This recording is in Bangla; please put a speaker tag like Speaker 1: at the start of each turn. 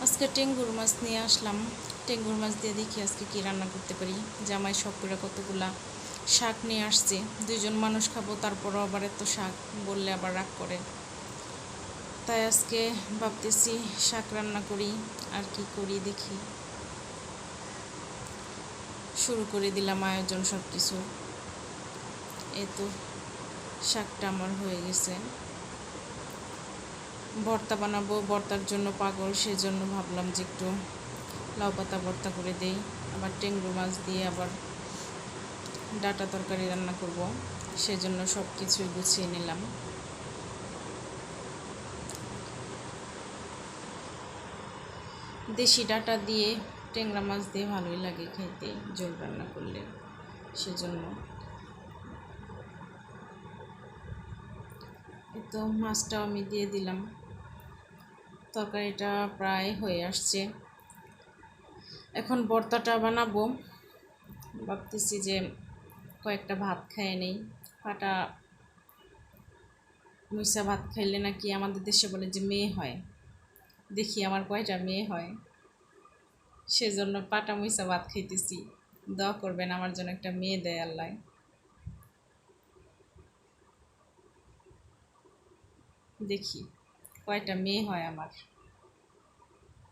Speaker 1: আজকে টেঙ্গুর মাছ নিয়ে আসলাম। টেঙ্গুর মাছ দিয়ে দেখি আজকে কি রান্না করতে পারি। জামাই সব করে কতগুলা শাক নিয়ে আসছে, 2জন মানুষ খাবো, তারপরও আবার এত শাক বললে আবার রাগ করে। তাই আজকে ভাবতেছি শাক রান্না করি, আর কি করি দেখি। শুরু করে দিলাম আয়োজন সব কিছু। এই তো শাকটা আমার হয়ে গেছে। ভর্তা বানাবো, ভর্তার জন্য পাগল, সেজন্য ভাবলাম যে একটু লাউ পাতা ভর্তা করে দেই। আবার টেংরু মাছ দিয়ে আবার ডাটা তরকারি রান্না করব, সেজন্য সব কিছুই গুছিয়ে নিলাম। দেশি ডাটা দিয়ে ট্যাংরা মাছ দিয়ে ভালোই লাগে খেতে, ঝোল রান্না করলে, সেজন্য। তো মাছটাও আমি দিয়ে দিলাম। তরকারিটা প্রায় হয়ে আসছে। এখন ভর্তাটা বানাবো। ভাবতেছি যে কয়েকটা ভাত খেয়ে নেই। পাটা মুইসা ভাত খাইলে নাকি আমাদের দেশে বলে যে মেয়ে হয়। দেখি আমার কয়টা মেয়ে হয়, সেজন্য পাটা মুইসা ভাত খাইতেছি। দোয়া করবেন আমার জন্য একটা মেয়ে দেয় আল্লাহ। দেখি কয়টা মেয়ে হয় আমার।